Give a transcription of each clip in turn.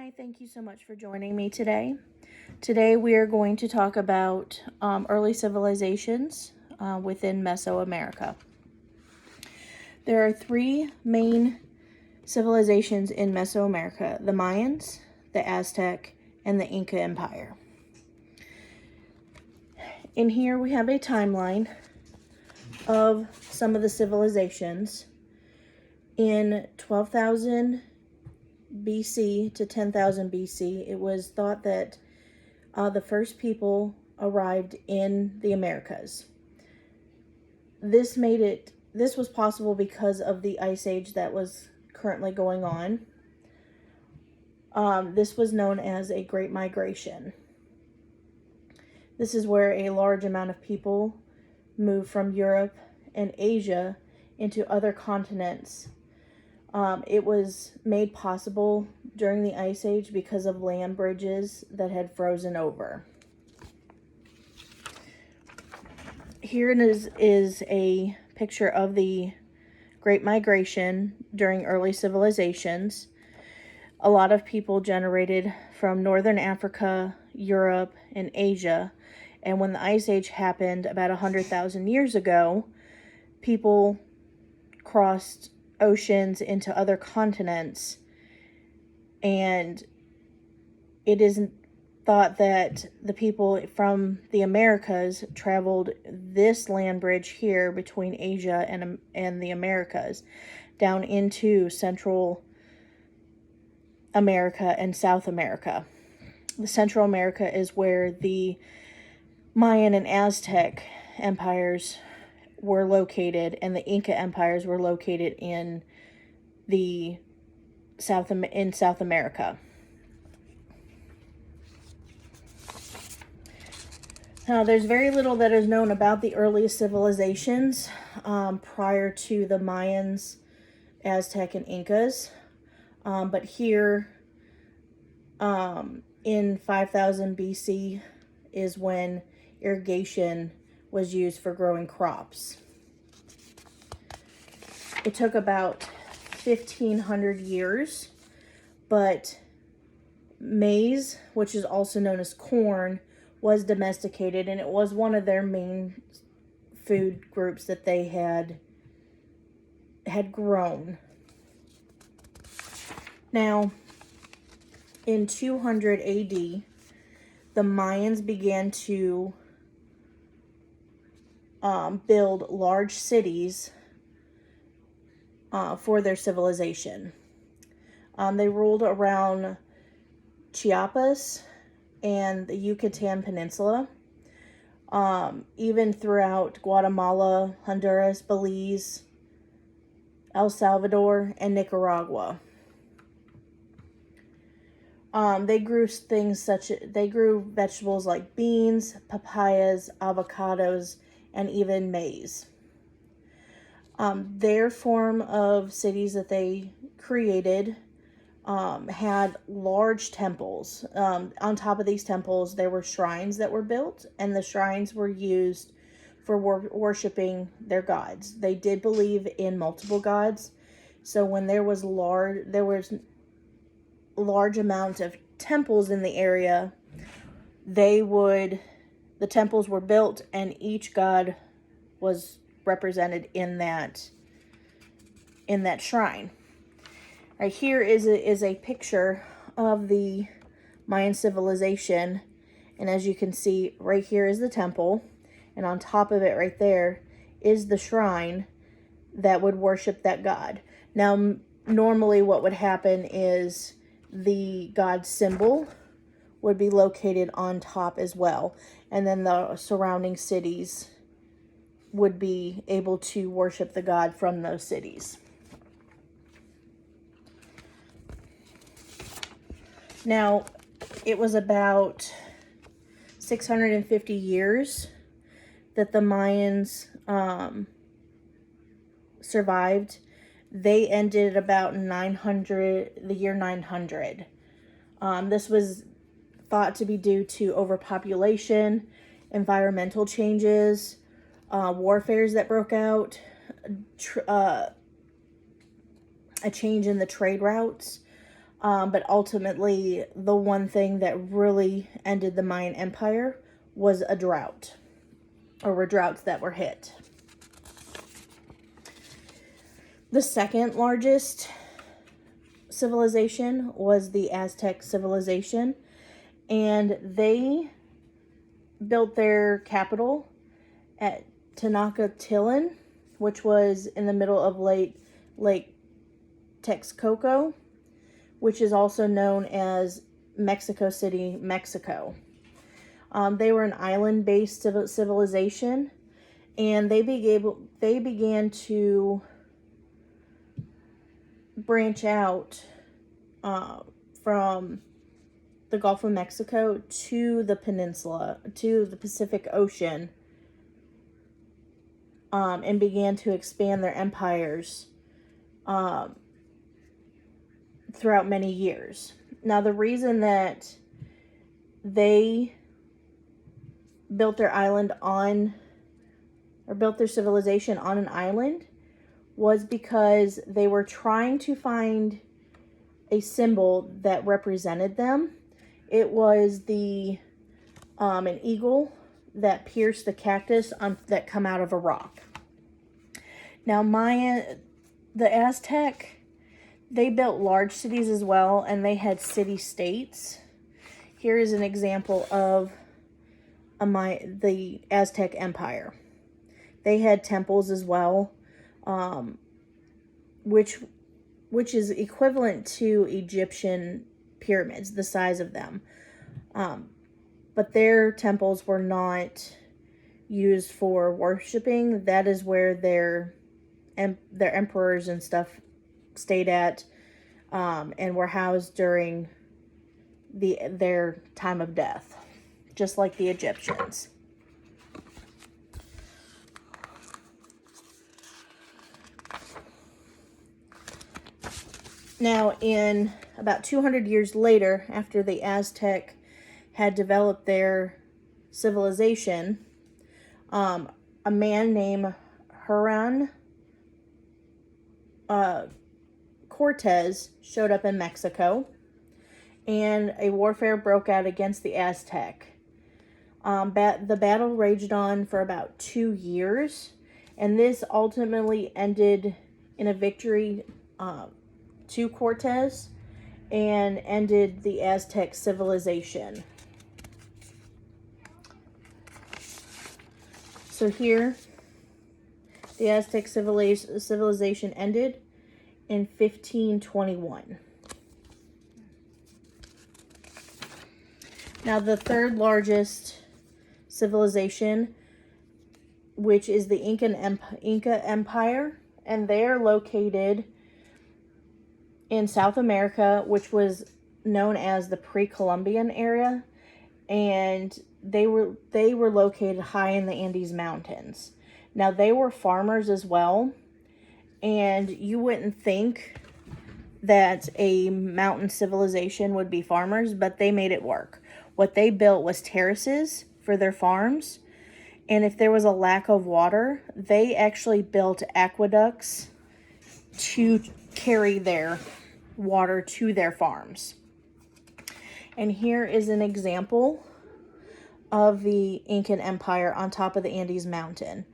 Hi, thank you so much for joining me today. Today we are going to talk about early civilizations within Mesoamerica. There are three main civilizations in Mesoamerica: the Mayans, the Aztec, and the Inca Empire. In here we have a timeline of some of the civilizations. In 12,000 BC to 10,000 BC, it was thought that the first people arrived in the Americas. This was possible because of the ice age that was currently going on. This was known as a Great Migration. This is where a large amount of people moved from Europe and Asia into other continents. It was made possible during the Ice Age because of land bridges that had frozen over. Here is a picture of the Great Migration during early civilizations. A lot of people generated from Northern Africa, Europe, and Asia. And when the Ice Age happened about 100,000 years ago, people crossed oceans into other continents, and it isn't thought that the people from the Americas traveled this land bridge here between Asia and the Americas down into Central America and South America. The Central America is where the Mayan and Aztec empires were located, and the Inca empires were located in South America. Now, there's very little that is known about the earliest civilizations prior to the Mayans, Aztec, and Incas. But here in 5000 BC is when irrigation was used for growing crops. It took about 1,500 years, but maize, which is also known as corn, was domesticated, and it was one of their main food groups that they had grown. Now, in 200 AD, the Mayans began to build large cities for their civilization. They ruled around Chiapas and the Yucatan Peninsula, even throughout Guatemala, Honduras, Belize, El Salvador, and Nicaragua. They grew vegetables like beans, papayas, avocados, and even maize. Their form of cities that they created had large temples. On top of these temples, there were shrines that were built, and the shrines were used for worshiping their gods. They did believe in multiple gods, so when there was large amount of temples in the area, the temples were built, and each god was represented in that shrine. Right here is a picture of the Mayan civilization, and as you can see, right here is the temple, and on top of it right there is the shrine that would worship that god. Now, normally what would happen is the god's symbol would be located on top as well, and then the surrounding cities would be able to worship the god from those cities. Now, it was about 650 years that the Mayans survived. They ended about the year 900. This was thought to be due to overpopulation, environmental changes, warfares that broke out, a change in the trade routes. But ultimately, the one thing that really ended the Mayan Empire was a drought, or were droughts that were hit. The second largest civilization was the Aztec civilization, and they built their capital at Tenochtitlan, which was in the middle of Lake Texcoco, which is also known as Mexico City, Mexico. They were an island-based civilization, and they began to branch out from the Gulf of Mexico to the peninsula, to the Pacific Ocean, and began to expand their empires throughout many years. Now, the reason that they built their civilization on an island was because they were trying to find a symbol that represented them. It was an eagle that pierced the cactus that come out of a rock. Now, the Aztec, they built large cities as well, and they had city-states. Here is an example of the Aztec Empire. They had temples as well, which is equivalent to Egyptian pyramids, the size of them. But their temples were not used for worshiping. That is where their emperors and stuff stayed at, and were housed during their time of death, just like the Egyptians. Now, in about 200 years later, after the Aztec had developed their civilization, a man named Hernan Cortez showed up in Mexico, and a warfare broke out against the Aztec. The battle raged on for about 2 years, and this ultimately ended in a victory to Cortez and ended the Aztec civilization. So here, the Aztec civilization ended in 1521. Now, the third largest civilization, which is the Inca Empire, and they're located in South America, which was known as the pre-Columbian area, and they were located high in the Andes Mountains. Now, they were farmers as well, and you wouldn't think that a mountain civilization would be farmers, but they made it work. What they built was terraces for their farms, and if there was a lack of water, they actually built aqueducts to carry their water to their farms. And here is an example of the Incan Empire on top of the Andes Mountain.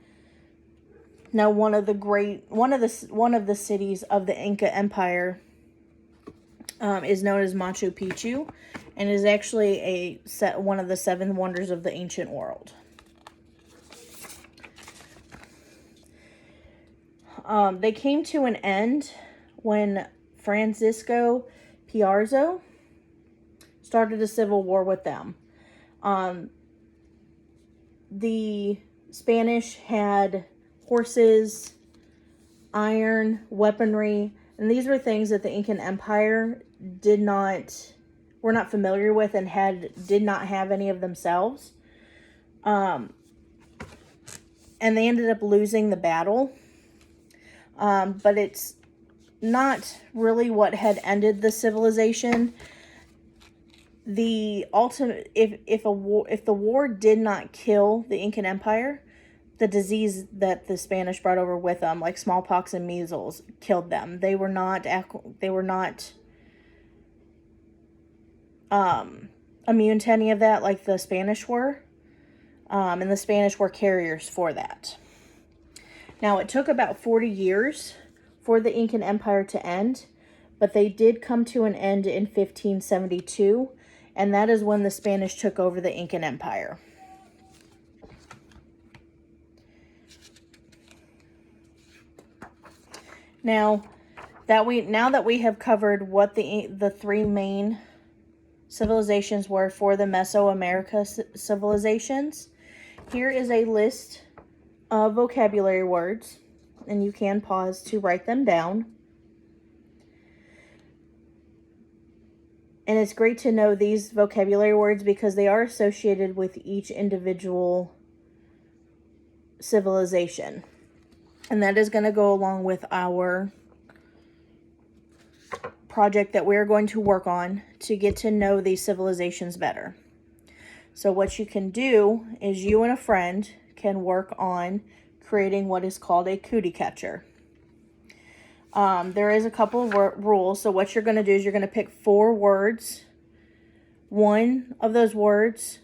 Now, one of the cities of the Inca Empire is known as Machu Picchu, and is actually one of the 7 wonders of the ancient world. They came to an end when Francisco Pizarro started a civil war with them. The Spanish had horses, iron, weaponry, and these were things that the Incan Empire were not familiar with, and did not have any of themselves. And they ended up losing the battle. But it's not really what had ended the civilization. The ultimate, if the war did not kill the Incan Empire, the disease that the Spanish brought over with them, like smallpox and measles, killed them. They were not immune to any of that like the Spanish were. And the Spanish were carriers for that. Now, it took about 40 years for the Incan Empire to end, but they did come to an end in 1572, and that is when the Spanish took over the Incan Empire. Now that we have covered what the three main civilizations were for the Mesoamerica civilizations, here is a list of vocabulary words, and you can pause to write them down. And it's great to know these vocabulary words because they are associated with each individual civilization. And that is going to go along with our project that we're going to work on to get to know these civilizations better. So what you can do is you and a friend can work on creating what is called a cootie catcher. There is a couple of rules. So what you're going to do is you're going to pick 4 words. One of those words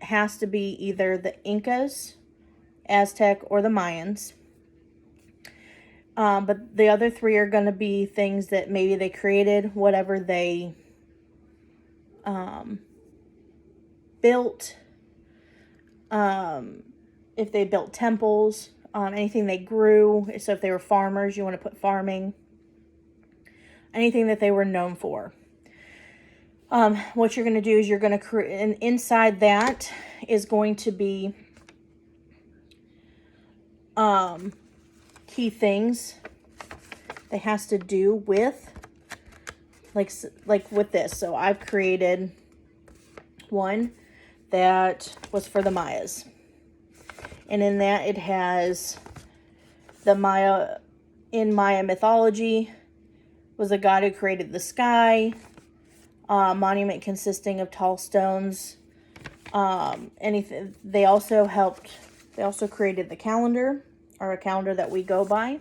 has to be either the Incas, Aztec, or the Mayans. But the other 3 are going to be things that maybe they created, whatever they built, if they built temples, anything they grew. So if they were farmers, you want to put farming. Anything that they were known for. What you're going to do is you're going to create, and inside that is going to be key things that has to do with, like with this. So I've created one that was for the Mayas. And in that it has the Maya, in Maya mythology, was a god who created the sky, monument consisting of tall stones. Anything, they also created the calendar, or a calendar that we go by.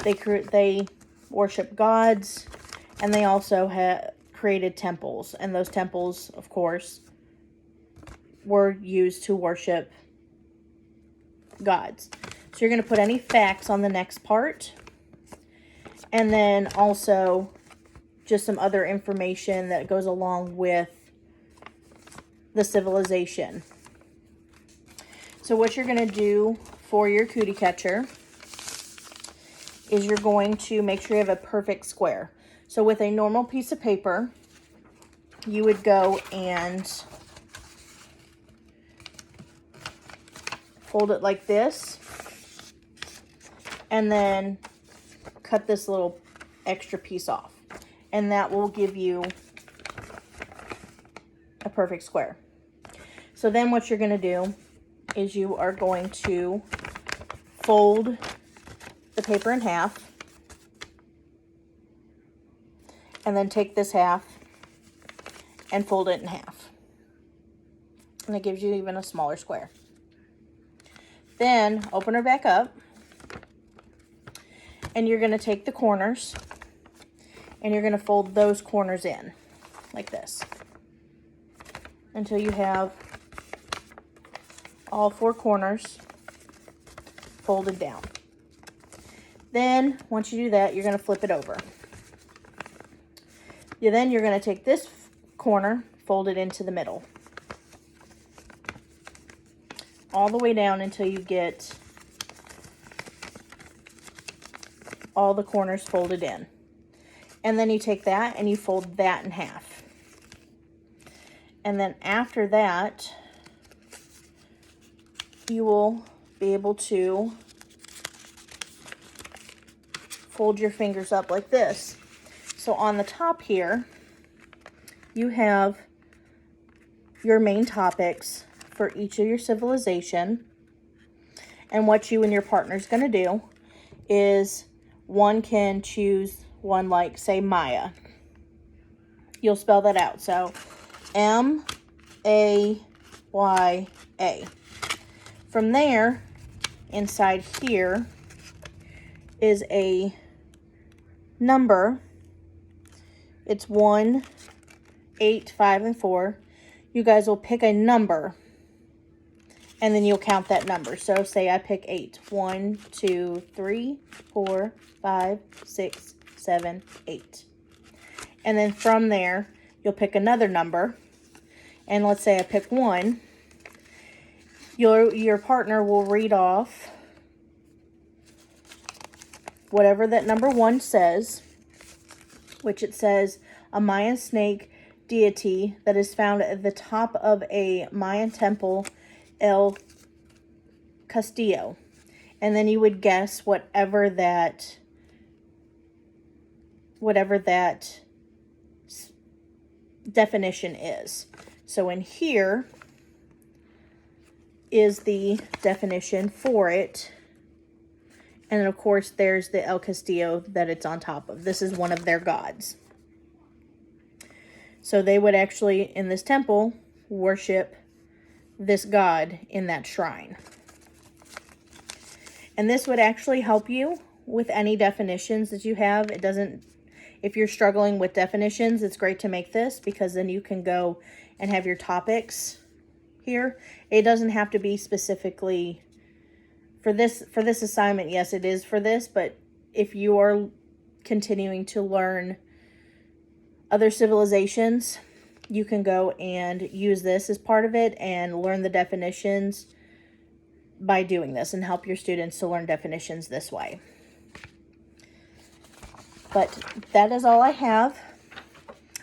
They worship gods, and they also created temples. And those temples, of course, were used to worship gods. So you're going to put any facts on the next part. And then also just some other information that goes along with the civilization. So what you're going to do for your cootie catcher is you're going to make sure you have a perfect square. So with a normal piece of paper, you would go and fold it like this, and then cut this little extra piece off, and that will give you a perfect square. So then what you're going to do is you are going to fold the paper in half, and then take this half and fold it in half, and it gives you even a smaller square. Then open her back up, and you're going to take the corners and you're going to fold those corners in like this until you have all 4 corners folded down. Then once you do that, you're going to flip it over. Then you're going to take this corner, fold it into the middle, all the way down until you get all the corners folded in. And then you take that and you fold that in half. And then after that, you will be able to fold your fingers up like this. So on the top here, you have your main topics for each of your civilization. And what you and your partner is going to do is one can choose one, like say Maya. You'll spell that out. So M-A-Y-A. From there, inside here is a number. It's 1 8, 5, and 4, you guys will pick a number, and then you'll count that number. So say I pick 8. 1, 2, 3, 4, 5, 6, 7, 8. And then from there, you'll pick another number. And let's say I pick 1. Your partner will read off whatever that number 1 says, which it says, a Mayan snake deity that is found at the top of a Mayan temple, El Castillo. And then you would guess whatever that definition is. So in here is the definition for it. And then of course there's the El Castillo that it's on top of. This is one of their gods. So they would actually, in this temple, worship this god in that shrine. And this would actually help you with any definitions that you have. It doesn't, if you're struggling with definitions, it's great to make this, because then you can go and have your topics here. It doesn't have to be specifically for this assignment. Yes, it is for this, but if you are continuing to learn other civilizations, you can go and use this as part of it and learn the definitions by doing this, and help your students to learn definitions this way. But that is all I have.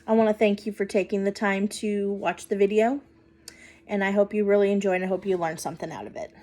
I want to thank you for taking the time to watch the video, and I hope you really enjoyed and I hope you learned something out of it.